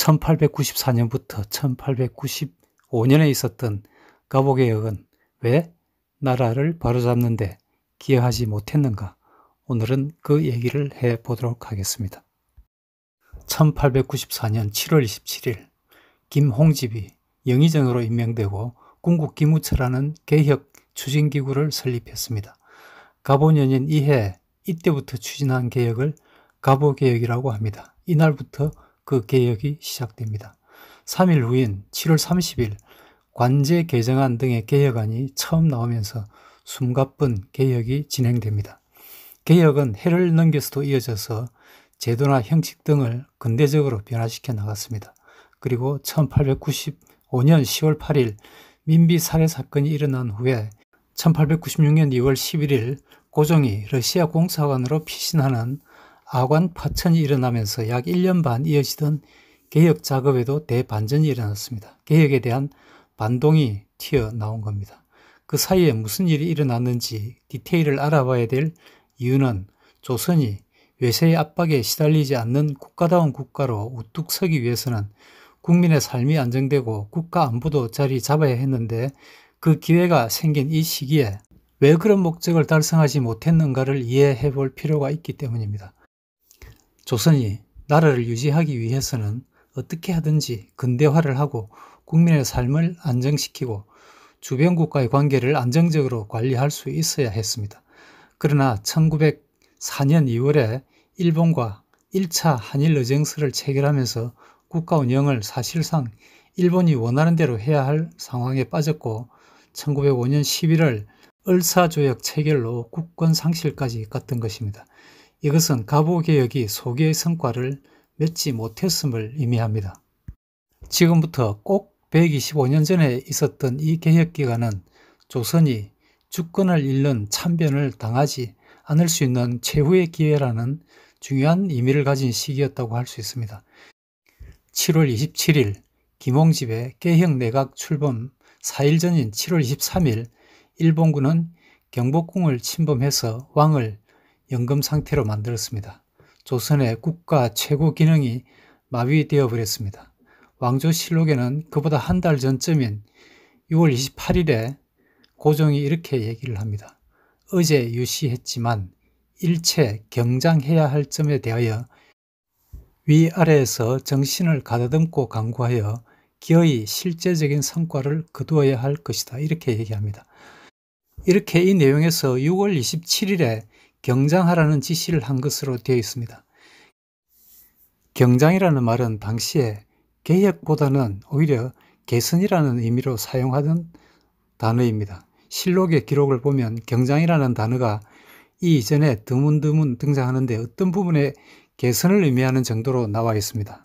1894년부터 1895년에 있었던 갑오개혁은 왜 나라를 바로잡는 데 기여하지 못했는가? 오늘은 그 얘기를 해보도록 하겠습니다. 1894년 7월 27일 김홍집이 영의정으로 임명되고 군국기무처라는 개혁 추진기구를 설립했습니다. 갑오년인 이해 이때부터 추진한 개혁을 갑오개혁이라고 합니다. 이날부터 그 개혁이 시작됩니다. 3일 후인 7월 30일 관제 개정안 등의 개혁안이 처음 나오면서 숨가쁜 개혁이 진행됩니다. 개혁은 해를 넘겨서도 이어져서 제도나 형식 등을 근대적으로 변화시켜 나갔습니다. 그리고 1895년 10월 8일 민비 살해 사건이 일어난 후에 1896년 2월 11일 고종이 러시아 공사관으로 피신하는 아관 파천이 일어나면서 약 1년 반 이어지던 개혁 작업에도 대반전이 일어났습니다. 개혁에 대한 반동이 튀어나온 겁니다. 그 사이에 무슨 일이 일어났는지 디테일을 알아봐야 될 이유는 조선이 외세의 압박에 시달리지 않는 국가다운 국가로 우뚝 서기 위해서는 국민의 삶이 안정되고 국가 안보도 자리 잡아야 했는데 그 기회가 생긴 이 시기에 왜 그런 목적을 달성하지 못했는가를 이해해 볼 필요가 있기 때문입니다. 조선이 나라를 유지하기 위해서는 어떻게 하든지 근대화를 하고 국민의 삶을 안정시키고 주변 국가의 관계를 안정적으로 관리할 수 있어야 했습니다. 그러나 1904년 2월에 일본과 1차 한일의정서를 체결하면서 국가 운영을 사실상 일본이 원하는 대로 해야 할 상황에 빠졌고 1905년 11월 을사조약 체결로 국권 상실까지 갔던 것입니다. 이것은 갑오개혁이 소기의 성과를 맺지 못했음을 의미합니다. 지금부터 꼭 125년 전에 있었던 이 개혁기간은 조선이 주권을 잃는 참변을 당하지 않을 수 있는 최후의 기회라는 중요한 의미를 가진 시기였다고 할 수 있습니다. 7월 27일 김홍집의 개혁 내각 출범 4일 전인 7월 23일 일본군은 경복궁을 침범해서 왕을 연금 상태로 만들었습니다. 조선의 국가 최고 기능이 마비되어 버렸습니다. 왕조실록에는 그보다 한 달 전쯤인 6월 28일에 고종이 이렇게 얘기를 합니다. 어제 유시했지만 일체 경장해야 할 점에 대하여 위아래에서 정신을 가다듬고 강구하여 기어이 실제적인 성과를 거두어야 할 것이다. 이렇게 얘기합니다. 이렇게 이 내용에서 6월 27일에 경장하라는 지시를 한 것으로 되어 있습니다. 경장이라는 말은 당시에 개혁보다는 오히려 개선이라는 의미로 사용하던 단어입니다. 실록의 기록을 보면 경장이라는 단어가 이전에 드문드문 등장하는데 어떤 부분에 개선을 의미하는 정도로 나와 있습니다.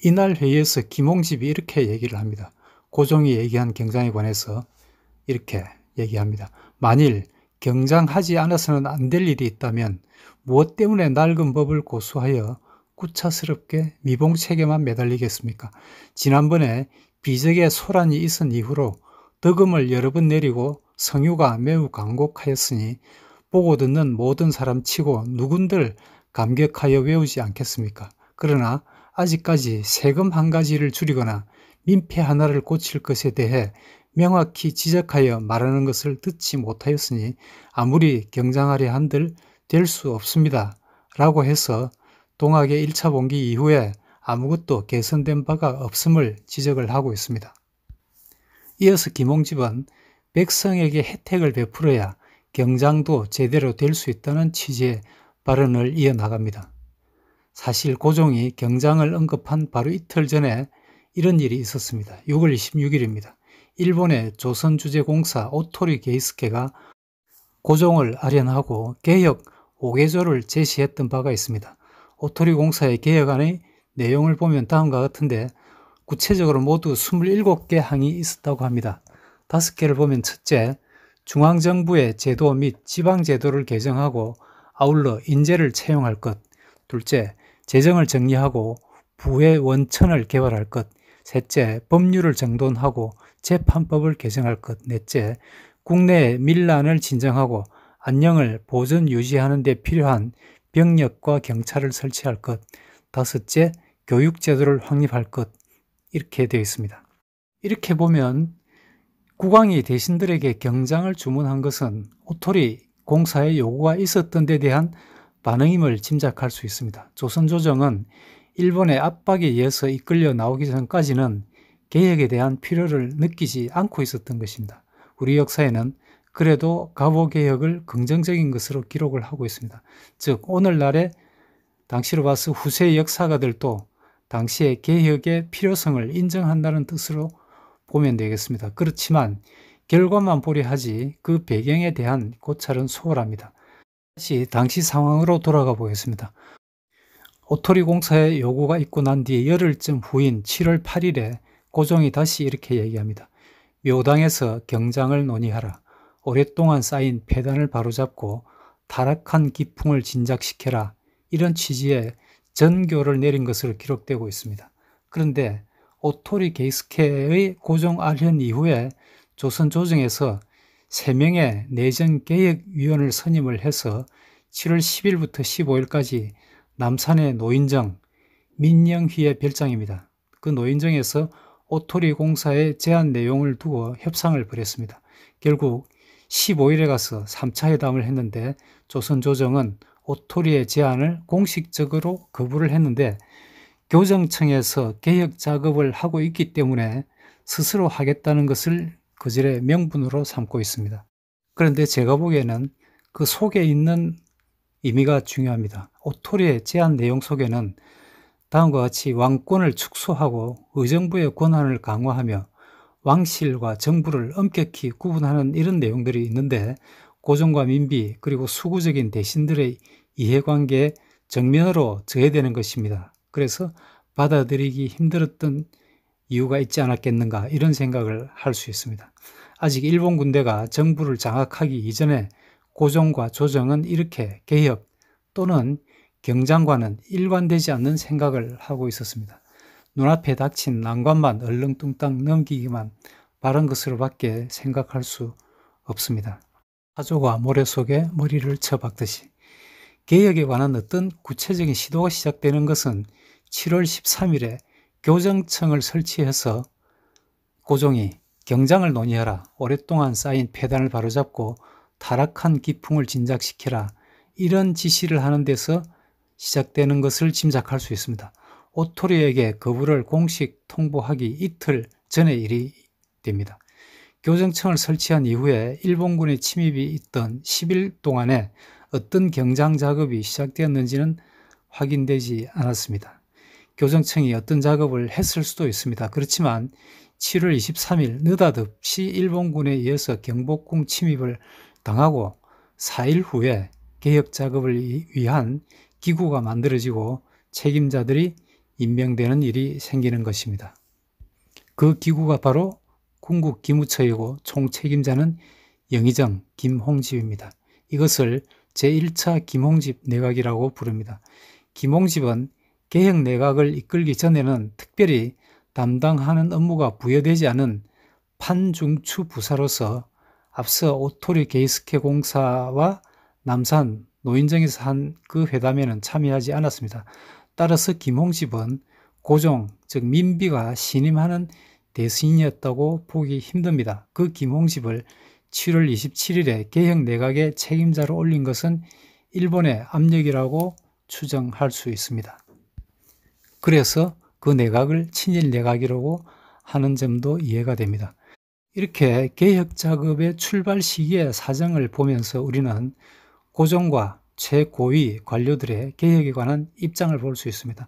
이날 회의에서 김홍집이 이렇게 얘기를 합니다. 고종이 얘기한 경장에 관해서 이렇게 얘기합니다. 만일 경장하지 않아서는 안 될 일이 있다면 무엇 때문에 낡은 법을 고수하여 구차스럽게 미봉책에만 매달리겠습니까? 지난번에 비적의 소란이 있은 이후로 덕음을 여러 번 내리고 성유가 매우 간곡하였으니 보고 듣는 모든 사람 치고 누군들 감격하여 외우지 않겠습니까? 그러나 아직까지 세금 한 가지를 줄이거나 민폐 하나를 고칠 것에 대해 명확히 지적하여 말하는 것을 듣지 못하였으니 아무리 경장하려 한들 될 수 없습니다. 라고 해서 동학의 1차 봉기 이후에 아무것도 개선된 바가 없음을 지적을 하고 있습니다. 이어서 김홍집은 백성에게 혜택을 베풀어야 경장도 제대로 될 수 있다는 취지의 발언을 이어나갑니다. 사실 고종이 경장을 언급한 바로 이틀 전에 이런 일이 있었습니다. 6월 26일입니다. 일본의 조선주재공사 오토리 게이스케가 고종을 아련하고 개혁 5개조를 제시했던 바가 있습니다. 오토리 공사의 개혁안의 내용을 보면 다음과 같은데 구체적으로 모두 27개 항이 있었다고 합니다. 5개를 보면 첫째, 중앙정부의 제도 및 지방제도를 개정하고 아울러 인재를 채용할 것. 둘째, 재정을 정리하고 부의 원천을 개발할 것. 셋째, 법률을 정돈하고 재판법을 개정할 것. 넷째, 국내의 밀란을 진정하고 안녕을 보존 유지하는 데 필요한 병력과 경찰을 설치할 것. 다섯째, 교육제도를 확립할 것, 이렇게 되어 있습니다. 이렇게 보면 국왕이 대신들에게 경장을 주문한 것은 오토리 공사의 요구가 있었던 데 대한 반응임을 짐작할 수 있습니다. 조선조정은 일본의 압박에 의해서 이끌려 나오기 전까지는 개혁에 대한 필요를 느끼지 않고 있었던 것입니다. 우리 역사에는 그래도 가보개혁을 긍정적인 것으로 기록을 하고 있습니다. 즉 오늘날의 당시로 봐서 후세 역사가들도 당시의 개혁의 필요성을 인정한다는 뜻으로 보면 되겠습니다. 그렇지만 결과만 보려 하지 그 배경에 대한 고찰은 소홀합니다. 다시 당시 상황으로 돌아가 보겠습니다. 오토리 공사의 요구가 있고 난 뒤 열흘쯤 후인 7월 8일에 고종이 다시 이렇게 얘기합니다. 묘당에서 경장을 논의하라. 오랫동안 쌓인 폐단을 바로잡고 타락한 기풍을 진작시켜라. 이런 취지의 전교를 내린 것으로 기록되고 있습니다. 그런데 오토리 게이스케의 고종 알현 이후에 조선 조정에서 3명의 내정개혁위원을 선임을 해서 7월 10일부터 15일까지 남산의 노인정, 민영휘의 별장입니다. 그 노인정에서 오토리 공사의 제안 내용을 두고 협상을 벌였습니다. 결국 15일에 가서 3차 회담을 했는데 조선 조정은 오토리의 제안을 공식적으로 거부를 했는데 교정청에서 개혁 작업을 하고 있기 때문에 스스로 하겠다는 것을 거절의 명분으로 삼고 있습니다. 그런데 제가 보기에는 그 속에 있는 의미가 중요합니다. 오토리의 제안 내용 속에는 다음과 같이 왕권을 축소하고 의정부의 권한을 강화하며 왕실과 정부를 엄격히 구분하는 이런 내용들이 있는데 고종과 민비 그리고 수구적인 대신들의 이해관계에 정면으로 저해되는 것입니다. 그래서 받아들이기 힘들었던 이유가 있지 않았겠는가 이런 생각을 할 수 있습니다. 아직 일본 군대가 정부를 장악하기 이전에 고종과 조정은 이렇게 개혁 또는 경장과는 일관되지 않는 생각을 하고 있었습니다. 눈앞에 닥친 난관만 얼렁뚱땅 넘기기만 바란 것으로밖에 생각할 수 없습니다. 사조가 모래 속에 머리를 쳐박듯이 개혁에 관한 어떤 구체적인 시도가 시작되는 것은 7월 13일에 교정청을 설치해서 고종이 경장을 논의하라. 오랫동안 쌓인 폐단을 바로잡고 타락한 기풍을 진작시켜라. 이런 지시를 하는 데서 시작되는 것을 짐작할 수 있습니다. 오토리에게 거부를 공식 통보하기 이틀 전의 일이 됩니다. 교정청을 설치한 이후에 일본군의 침입이 있던 10일 동안에 어떤 경장 작업이 시작되었는지는 확인되지 않았습니다. 교정청이 어떤 작업을 했을 수도 있습니다. 그렇지만 7월 23일 느닷없이 일본군에 의해서 경복궁 침입을 당하고 4일 후에 개혁 작업을 위한 기구가 만들어지고 책임자들이 임명되는 일이 생기는 것입니다. 그 기구가 바로 군국기무처이고 총책임자는 영의정 김홍집입니다. 이것을 제1차 김홍집 내각이라고 부릅니다. 김홍집은 개혁 내각을 이끌기 전에는 특별히 담당하는 업무가 부여되지 않은 판중추 부사로서 앞서 오토리 게이스케 공사와 남산 노인정에서 한 그 회담에는 참여하지 않았습니다. 따라서 김홍집은 고종, 즉 민비가 신임하는 대신이었다고 보기 힘듭니다. 그 김홍집을 7월 27일에 개혁 내각의 책임자로 올린 것은 일본의 압력이라고 추정할 수 있습니다. 그래서 그 내각을 친일 내각이라고 하는 점도 이해가 됩니다. 이렇게 개혁 작업의 출발 시기의 사정을 보면서 우리는 고종과 최고위 관료들의 개혁에 관한 입장을 볼 수 있습니다.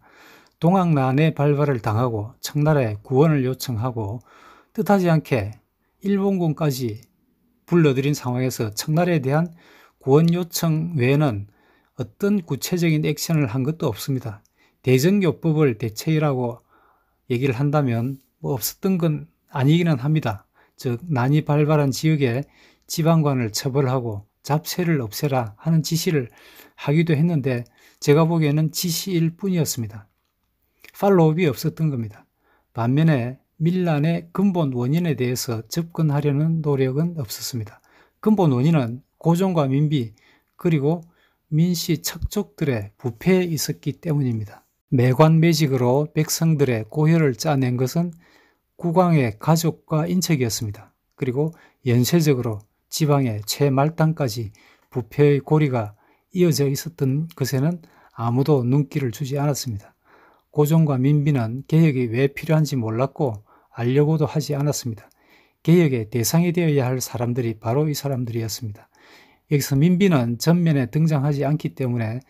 동학난의 발발을 당하고 청나라에 구원을 요청하고 뜻하지 않게 일본군까지 불러들인 상황에서 청나라에 대한 구원 요청 외에는 어떤 구체적인 액션을 한 것도 없습니다. 대정교법을 대책이라고 얘기를 한다면 없었던 건 아니기는 합니다. 즉 난이 발발한 지역에 지방관을 처벌하고 잡세를 없애라 하는 지시를 하기도 했는데 제가 보기에는 지시일 뿐이었습니다. 팔로우업이 없었던 겁니다. 반면에 밀란의 근본 원인에 대해서 접근하려는 노력은 없었습니다. 근본 원인은 고종과 민비 그리고 민씨 척족들의 부패에 있었기 때문입니다. 매관매직으로 백성들의 고혈을 짜낸 것은 국왕의 가족과 인척이었습니다. 그리고 연쇄적으로 지방의 최말단까지 부패의 고리가 이어져 있었던 것에는 아무도 눈길을 주지 않았습니다. 고종과 민비는 개혁이 왜 필요한지 몰랐고 알려고도 하지 않았습니다. 개혁의 대상이 되어야 할 사람들이 바로 이 사람들이었습니다. 여기서 민비는 전면에 등장하지 않기 때문에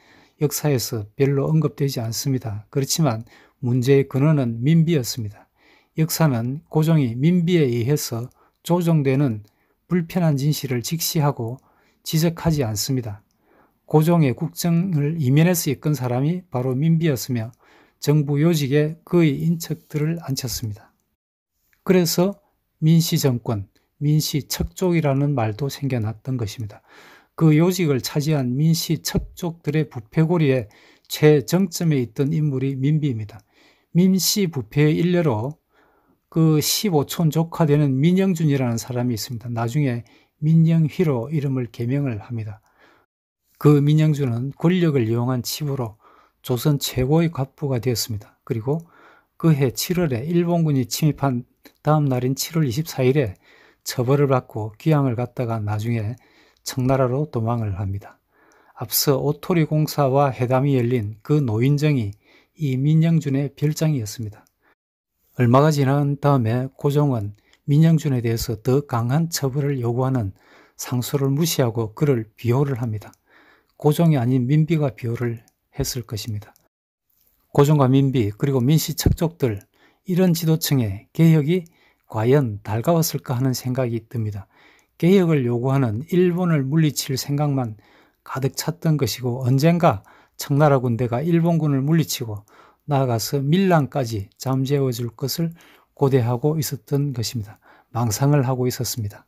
역사에서 별로 언급되지 않습니다. 그렇지만 문제의 근원은 민비였습니다. 역사는 고종이 민비에 의해서 조정되는 불편한 진실을 직시하고 지적하지 않습니다. 고종의 국정을 이면에서 이끈 사람이 바로 민비였으며 정부 요직에 그의 인척들을 앉혔습니다. 그래서 민씨정권, 민씨척족이라는 말도 생겨났던 것입니다. 그 요직을 차지한 민씨척족들의 부패고리의 최정점에 있던 인물이 민비입니다. 민씨 부패의 일례로 그 15촌 조카 되는 민영준이라는 사람이 있습니다. 나중에 민영휘로 이름을 개명을 합니다. 그 민영준은 권력을 이용한 치부로 조선 최고의 갑부가 되었습니다. 그리고 그해 7월에 일본군이 침입한 다음 날인 7월 24일에 처벌을 받고 귀양을 갔다가 나중에 청나라로 도망을 합니다. 앞서 오토리 공사와 회담이 열린 그 노인정이 이 민영준의 별장이었습니다. 얼마가 지난 다음에 고종은 민영준에 대해서 더 강한 처벌을 요구하는 상소를 무시하고 그를 비호를 합니다. 고종이 아닌 민비가 비호를 했을 것입니다. 고종과 민비 그리고 민씨 척족들 이런 지도층에 개혁이 과연 달가웠을까 하는 생각이 듭니다. 개혁을 요구하는 일본을 물리칠 생각만 가득 찼던 것이고 언젠가 청나라 군대가 일본군을 물리치고 나아가서 밀란까지 잠재워 줄 것을 고대하고 있었던 것입니다. 망상을 하고 있었습니다.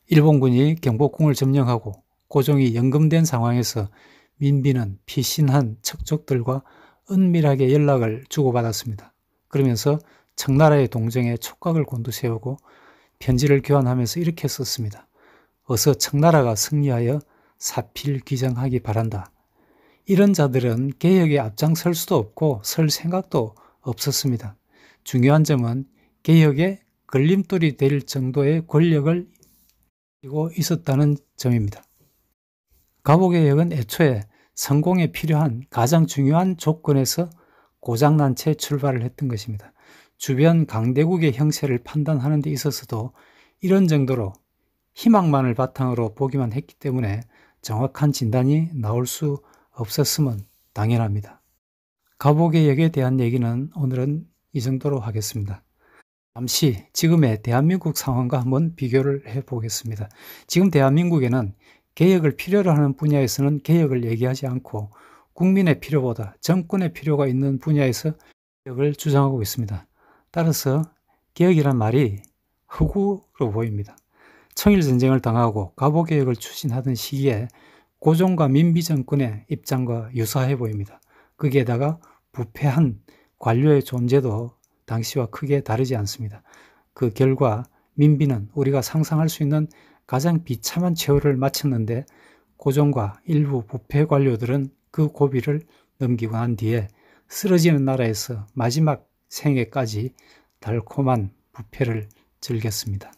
일본군이 경복궁을 점령하고 고종이 연금된 상황에서 민비는 피신한 척족들과 은밀하게 연락을 주고받았습니다. 그러면서 청나라의 동정에 촉각을 곤두세우고 편지를 교환하면서 이렇게 썼습니다. 어서 청나라가 승리하여 사필귀정하기 바란다. 이런 자들은 개혁에 앞장설 수도 없고 설 생각도 없었습니다. 중요한 점은 개혁에 걸림돌이 될 정도의 권력을 가지고 있었다는 점입니다. 갑오개혁은 애초에 성공에 필요한 가장 중요한 조건에서 고장난 채 출발을 했던 것입니다. 주변 강대국의 형세를 판단하는 데 있어서도 이런 정도로 희망만을 바탕으로 보기만 했기 때문에 정확한 진단이 나올 수 없었음은 당연합니다. 갑오개혁에 대한 얘기는 오늘은 이 정도로 하겠습니다. 잠시 지금의 대한민국 상황과 한번 비교를 해보겠습니다. 지금 대한민국에는 개혁을 필요로 하는 분야에서는 개혁을 얘기하지 않고 국민의 필요보다 정권의 필요가 있는 분야에서 개혁을 주장하고 있습니다. 따라서 개혁이란 말이 허구로 보입니다. 청일전쟁을 당하고 갑오개혁을 추진하던 시기에 고종과 민비 정권의 입장과 유사해 보입니다. 거기에다가 부패한 관료의 존재도 당시와 크게 다르지 않습니다. 그 결과 민비는 우리가 상상할 수 있는 가장 비참한 최후를 마쳤는데 고종과 일부 부패 관료들은 그 고비를 넘기고 난 뒤에 쓰러지는 나라에서 마지막 생애까지 달콤한 부패를 즐겼습니다.